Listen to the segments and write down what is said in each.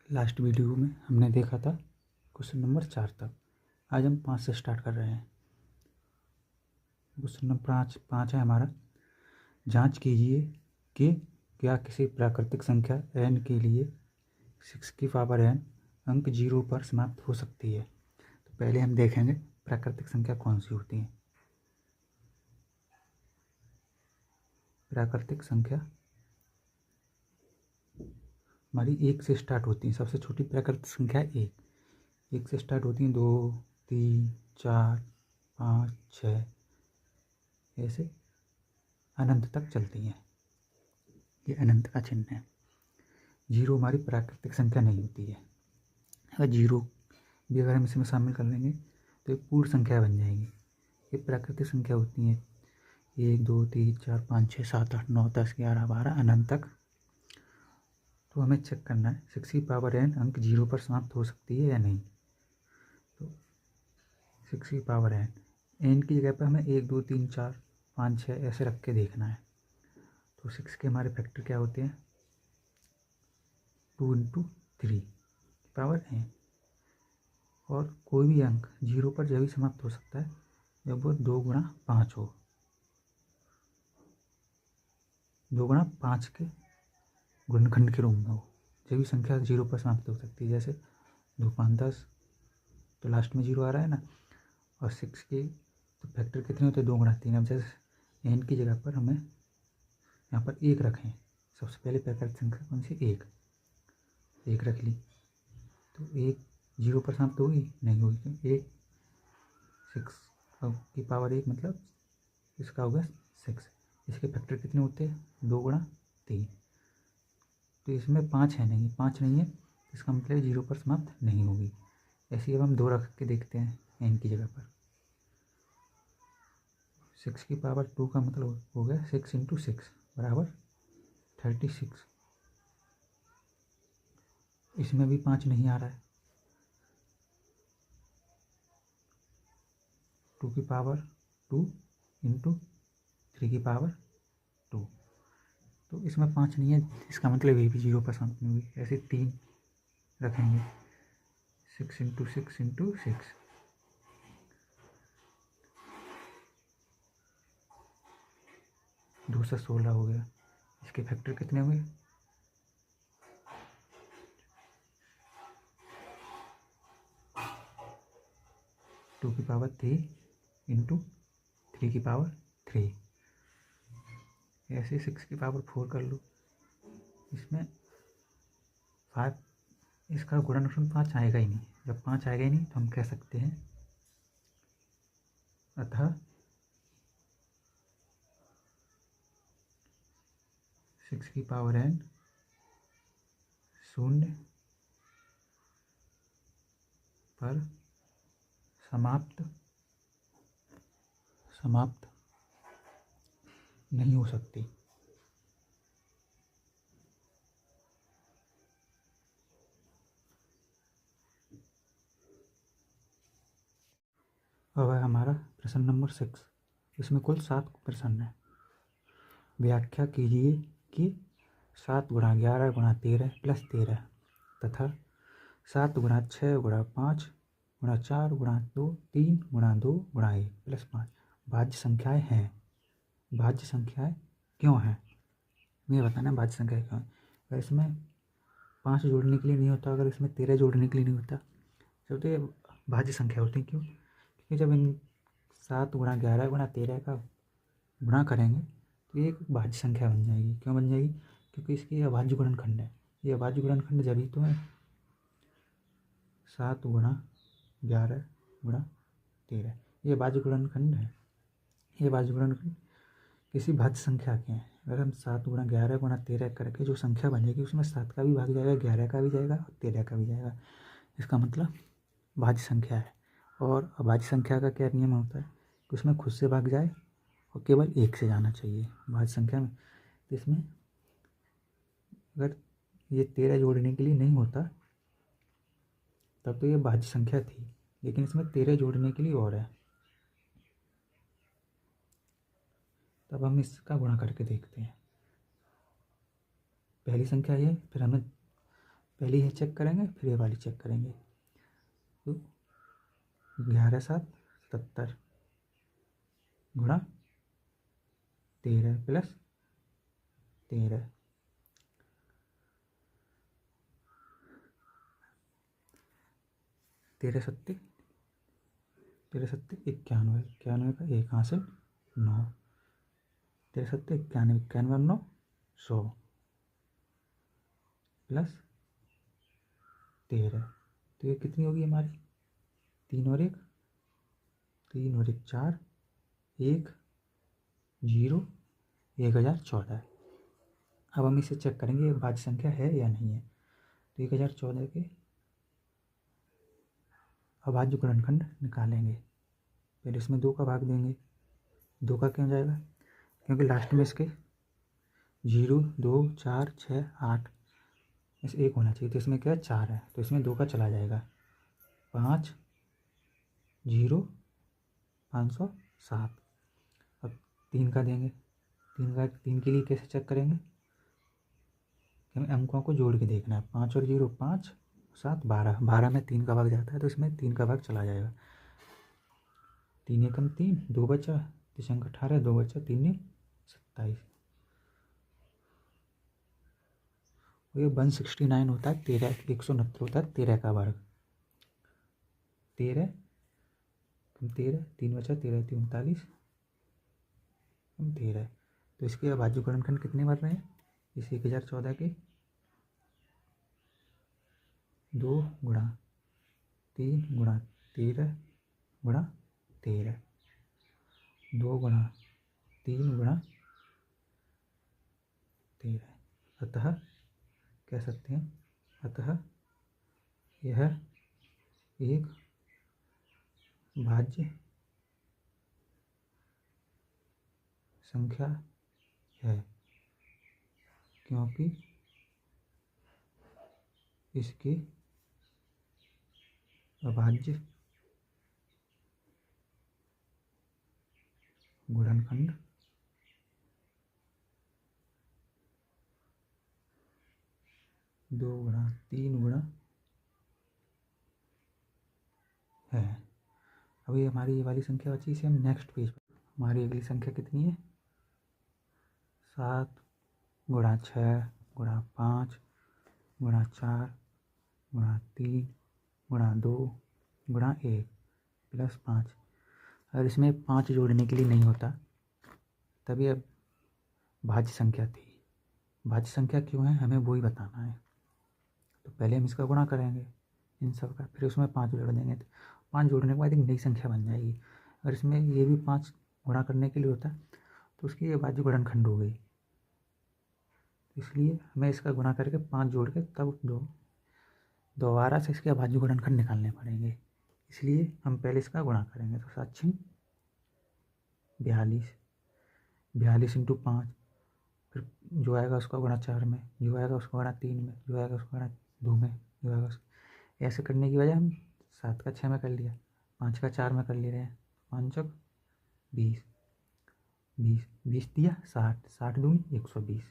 Last video में हमने देखा था क्वेश्चन नंबर 4 तक। आज हम 5 से स्टार्ट कर रहे हैं। क्वेश्चन नंबर 5 है हमारा। जांच कीजिए कि क्या किसी प्राकृतिक संख्या n के लिए 6 की पावर n अंक 0 पर समाप्त हो सकती है। तो पहले हम देखेंगे प्राकृतिक संख्या कौन सी होती है। प्राकृतिक संख्या हमारी 1 से स्टार्ट होती है। सबसे छोटी प्राकृतिक संख्या 1 से स्टार्ट होती है। 2, 3, 4, 5, 6 ऐसे अनंत तक चलती हैं। ये अनंत का चिन्ह है। 0 हमारी प्राकृतिक संख्या नहीं होती है। अगर 0 भी अगर हम इसमें शामिल कर लेंगे तो एक पूर्ण संख्या बन जाएगी। ये प्राकृतिक संख्या होती है 1, 2, 3, 4, 5, 6, 7, 8, 9, 10, 11, 12 अनंत तक। तो हमें चेक करना है 6 की पावर n अंक 0 पर समाप्त हो सकती है या नहीं। तो 6 की पावर n की जगह पर हमें 1, 2, 3, 4, 5, 6 ऐसे रख के देखना है। तो 6 के हमारे फैक्टर क्या होते हैं 2 × 3 पावर n। और कोई भी अंक 0 पर जब भी समाप्त हो सकता है जब वो 2 × 5 हो। 2 × 5 के गुणनखंड के रूप में हो जब भी संख्या 0 पर समाप्त हो सकती है। जैसे 2, 5, 10 तो लास्ट में 0 आ रहा है ना। और 6 के तो फैक्टर कितने होते हैं 2 × 3। अब जैसे n की जगह पर हमें यहाँ पर 1 रखें। सबसे पहले प्राकृतिक संख्या कौन सी 1 रख ली। तो 1 0 पर समाप्त होगी नहीं होगी। तो 1 6 की पावर 1 मतलब इसका होगा 6। इसके फैक्टर कितने होते हैं 2 × 3। तो इसमें 5 नहीं है। इसका मतलब 0 पर समाप्त नहीं होगी। ऐसे अब हम 2 रख के देखते हैं n की जगह पर। 6 की पावर 2 का मतलब हो गया 6 × 6 बराबर 36। इसमें भी 5 नहीं आ रहा है। 2 की पावर 2 × 3 की पावर 2। तो इसमें 5 नहीं है। इसका मतलब ये भी 0 पर समाप्त नहीं होगी। ऐसे 3 रखेंगे 6 × 6 × 6 2 से 16 हो गया। इसके फैक्टर कितने होंगे 2 की पावर 3 × 3 की पावर 3। ऐसे 6 की पावर 4 कर लो। इसमें 5 इसका गुणनखंड 5 आएगा ही नहीं। जब 5 आएगा ही नहीं तो हम कह सकते हैं अतः 6 की पावर n 0 पर समाप्त नहीं हो सकती। अब है हमारा प्रश्न नंबर 6। इसमें कुल 7 प्रश्न है। व्याख्या कीजिए कि 7 × 11 × 13 + 13 तथा 7 × 6 × 5 × 4 × 2 3 × 2 × 1 + 5 भाज्य संख्याएं हैं। भाज्य संख्याएं क्यों हैं ये बताना। भाज्य संख्या क्यों है। अगर इसमें 5 जोड़ने के लिए नहीं होता, अगर इसमें 13 जोड़ने के लिए नहीं होता जब तो ये भाज्य संख्या होती है। क्यों? क्योंकि जब इन 7 × 11 × 13 का गुणा करेंगे तो ये एक भाज्य संख्या बन जाएगी। क्यों बन जाएगी? क्योंकि इसकी अभाज्य गुणनखंड है। ये अभाज्य गुणनखंड जब ही तो है 7 × 11 × 13 ये अभाज्य गुणनखंड है। ये अभाज्य गुणनखंड किसी भाज्य संख्या के हैं। अगर हम 7 × 11 × 13 करके जो संख्या बनेगी उसमें 7 का भी भाग जाएगा, 11 का भी जाएगा और 13 का भी जाएगा। इसका मतलब भाज्य संख्या है। और अभाज्य संख्या का क्या नियम होता है कि उसमें खुद से भाग जाए और केवल 1 से जाना चाहिए भाज्य संख्या में। तो इसमें अगर ये 13 जोड़ने के लिए नहीं होता तब तो ये भाज्य संख्या थी, लेकिन इसमें 13 जोड़ने के लिए और है। तब हम इसका गुणा करके देखते हैं। पहली संख्या ये, फिर हमें पहली है चेक करेंगे, फिर ये वाली चेक करेंगे। तो 11×7 = 70 गुणा 13 प्लस 13, 13×7 91, 91 का एक हासिल 9, 13×7 91, 91 और 9 100 प्लस 13। तो ये कितनी होगी हमारी? 3 और 1 4, 1 0 1014। अब हम इसे चेक करेंगे ये भाज्य संख्या है या नहीं है। तो 1014 के अभाज्य गुणनखंड निकालेंगे। पहले इसमें 2 का भाग देंगे। 2 का क्यों जाएगा? क्योंकि लास्ट में इसके 0 2 4 6 8 इसे 1 होना चाहिए, तो इसमें क्या है 4 है, तो इसमें 2 का चला जाएगा। 5 0 507। अब 3 का देंगे। 3 के लिए कैसे चेक करेंगे? हमें अंकों को जोड़ के देखना है। 5 और 0 5 7 12, 12 में 3 का भाग जाता है, तो इसमें 3 का भाग चला जाएगा। 3 एकम 3, 2 बचा, 3 18, 2 बचा, 3 27। ये 169 होता है। 169 होता है 13 का वर्ग। 13 कम 13, 3 बचा, 13 39 कम 13। तो इसके अभाज्य गुणनखंड कितने बन रहे हैं? इस 1014 के 2 गुणा 3 गुणा 13 गुणा 13, 2 गुणा 3 गुणा 13। अतः कह सकते हैं, अतः यह एक भाज्य संख्या है, क्योंकि इसके अभाज्य गुणनखंड 2 गुणा 3 गुणा है। अभी हमारी ये वाली संख्या बची, इसे हम नेक्स्ट पेज पर। हमारी अगली संख्या कितनी है? 7 गुणा 6 गुणा 5 गुणा 4 गुणा 3 गुणा 2 गुणा 1 प्लस 5। अगर इसमें 5 जोड़ने के लिए नहीं होता तभी अब भाज्य संख्या थी। भाज्य संख्या क्यों है हमें वो ही बताना है। तो पहले हम इसका गुणा करेंगे इन सब का, फिर उसमें 5 जोड़ देंगे। तो 5 जोड़ने के बाद एक नई संख्या बन जाएगी। अगर इसमें ये भी 5 गुणा करने के लिए होता तो उसकी ये भाज्य गुणनखंड हो गई। इसलिए हमें इसका गुणा करके 5 जोड़ के तब दोबारा से इसके अभाज्य गुणनखंड निकालने पड़ेंगे। इसलिए हम पहले इसका गुणा करेंगे। तो 7 × 42, 42 × 5, फिर जो आएगा उसका गुणा 4 में, जो आएगा उसका गुणा 3 में, जो आएगा उसका गुणा 2 में, जो आएगा उसका। ऐसे करने की वजह हम 7 का 6 में कर लिया, 5 का 4 में कर ले रहे हैं। 5 × 20, 20 दिया 60, 60 दूनी 120,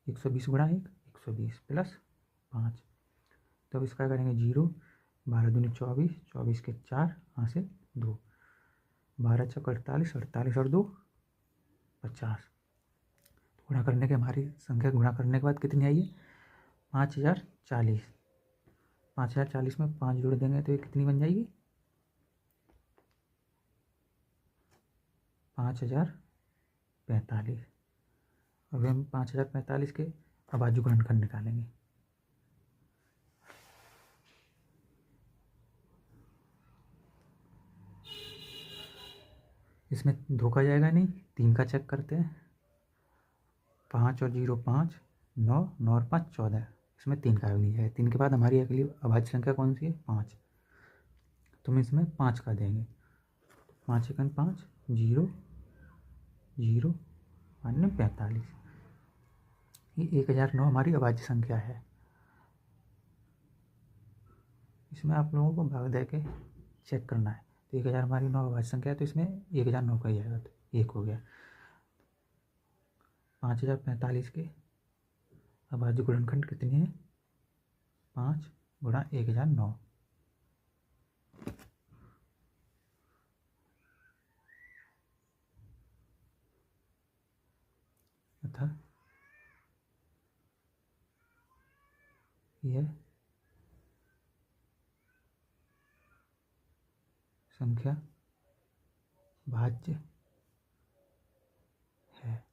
120 गुणा 1 120 प्लस 5। तब इसका करेंगे 0, 12 दूनी 24, 24 के 4 यहाँ से 2, 12 × 48, 48 और 2 50। गुणा करने के हमारी संख्या गुणा करने के बाद कितनी आई है? 5040। 5040 में 5 जोड़ देंगे तो ये कितनी बन जाएगी? 5045। अब हम 5045 के अभाज्य गुणनखंड निकालेंगे। इसमें धोखा जाएगा नहीं, 3 का चेक करते हैं। 5 और 0 5, 9, 9 और 5 14। इसमें 3 का नहीं है। 3 के बाद हमारी अगली अभाज्य संख्या कौन सी है? 5। तो हम इसमें 5 का देंगे। 5 × 5 0 0 45। ये 1009 हमारी अभाज्य संख्या है। इसमें आप लोगों को भाग दे के चेक करना है। तो 1000 हमारी 9 अभाज्य संख्या है, तो इसमें 1009 का ही आएगा, तो 1 हो गया। 5045 के अभाज्य गुणनखंड कितनी है? 5 गुणा 1009। अतः यह संख्या भाज्य है।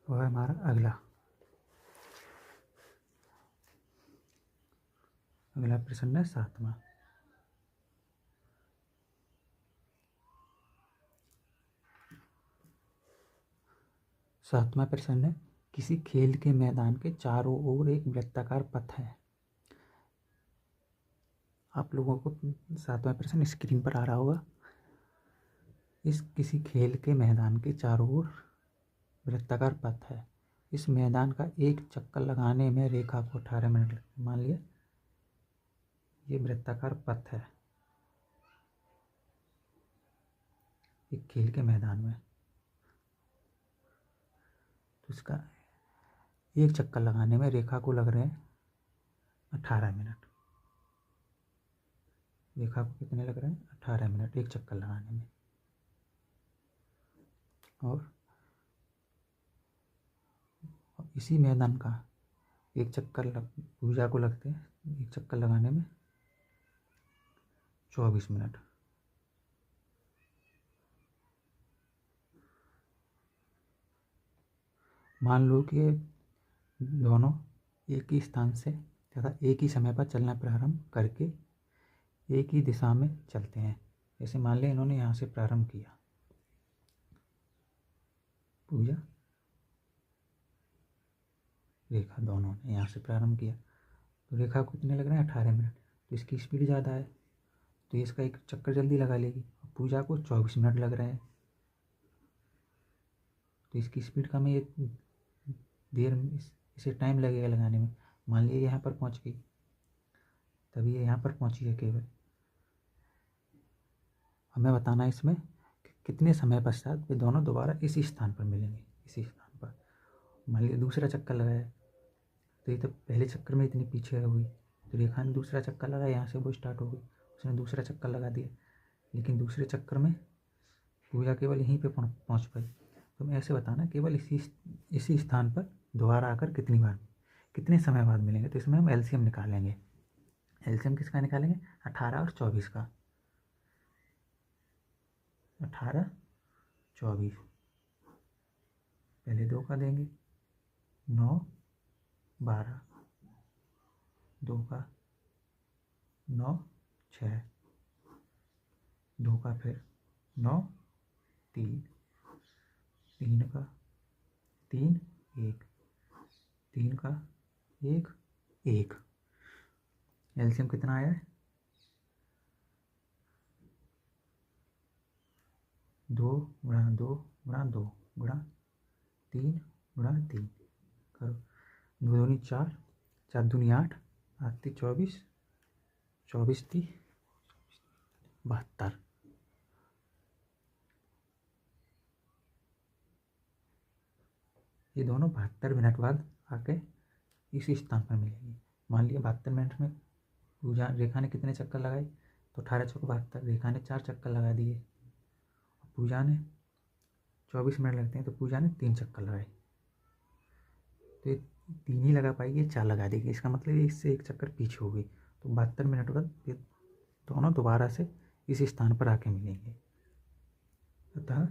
वह हमारा अगला प्रश्न है 7वां। प्रश्न है, किसी खेल के मैदान के चारों ओर एक वृत्ताकार पथ है। आप लोगों को 7वां प्रश्न स्क्रीन पर आ रहा होगा। किसी खेल के मैदान के चारों ओर वृत्ताकार पथ है। इस मैदान का एक चक्कर लगाने में रेखा को 18 मिनट लगते हैं। मान लिया ये वृत्ताकार पथ है एक खेल के मैदान में, तो इसका एक चक्कर लगाने में रेखा को लग रहे हैं 18 मिनट। रेखा को कितने लग रहे हैं? 18 मिनट एक चक्कर लगाने में। और इसी मैदान का एक चक्कर पूजा को लगते हैं एक चक्कर लगाने में 24 मिनट। मान लो कि दोनों एक ही स्थान से तथा एक ही समय पर चलना प्रारंभ करके एक ही दिशा में चलते हैं। जैसे मान लें इन्होंने यहाँ से प्रारंभ किया पूजा, रेखा दोनों ने यहाँ से प्रारंभ किया, तो रेखा को कितने लग रहे हैं? 18 मिनट। तो इसकी स्पीड ज़्यादा है तो इसका एक चक्कर जल्दी लगा लेगी। पूजा को 24 मिनट लग रहे हैं तो इसकी स्पीड कम है, ये देर इसे टाइम लगेगा लगाने में। मान लीजिए यहाँ पर पहुँच गई, तभी ये यहाँ पर पहुँची है केवल। हमें बताना है इसमें कि कितने समय पश्चात वे दोनों दोबारा इसी स्थान पर मिलेंगे। इसी स्थान पर मान लीजिए दूसरा चक्कर लगाया तो ये तो पहले चक्कर में इतनी पीछे हुई, तो रेखा ने दूसरा चक्कर लगाया, यहाँ से वो स्टार्ट हो गई, उसने दूसरा चक्कर लगा दिया, लेकिन दूसरे चक्कर में पूजा केवल यहीं पे पहुँच पाई। तो हमें ऐसे बताना केवल इसी स्थान पर दोबारा आकर कितने समय बाद मिलेंगे। तो इसमें हम एलसीएम निकालेंगे। एलसीएम किसका निकालेंगे? 18 और 24 का। 18 24 पहले 2 का देंगे, 9 12, 2 का 9 6, 2 का फिर 9 3, 3 का 3 1, 3 का 1 1। एलसीएम कितना आया है? 2 गुणा 2 गुणा 2 गुणा 3 गुणा 3 करो। 2 दूनी 4, 4 दूनी 8, 8 ती 24, 24 ती 72। ये दोनों 72 मिनट बाद आके इसी स्थान पर मिलेंगे। मान लिया 72 मिनट में पूजा रेखा ने कितने चक्कर लगाए? तो 18 चौक 72, रेखा ने 4 चक्कर लगा दिए। पूजा ने 24 मिनट लगते हैं तो पूजा ने 3 चक्कर लगाए, तो ये 3 ही लगा पाएगी, ये 4 लगा देगी। इसका मतलब ये इससे एक चक्कर पीछे हो गई। तो 72 मिनट बाद ये दोनों दोबारा से इस स्थान पर आके मिलेंगे। अतः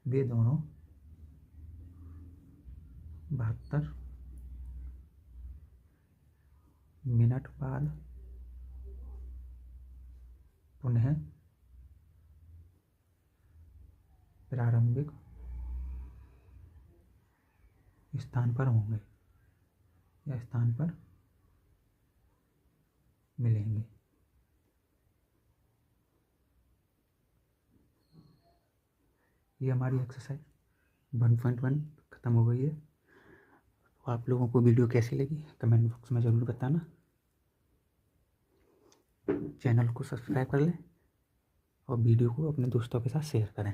वे दोनों 72 मिनट बाद पुनः प्रारंभिक स्थान पर होंगे या स्थान पर मिलेंगे। ये हमारी एक्सरसाइज 1.1 ख़त्म हो गई है। तो आप लोगों को वीडियो कैसी लगी कमेंट बॉक्स में ज़रूर बताना। चैनल को सब्सक्राइब कर लें और वीडियो को अपने दोस्तों के साथ शेयर करें।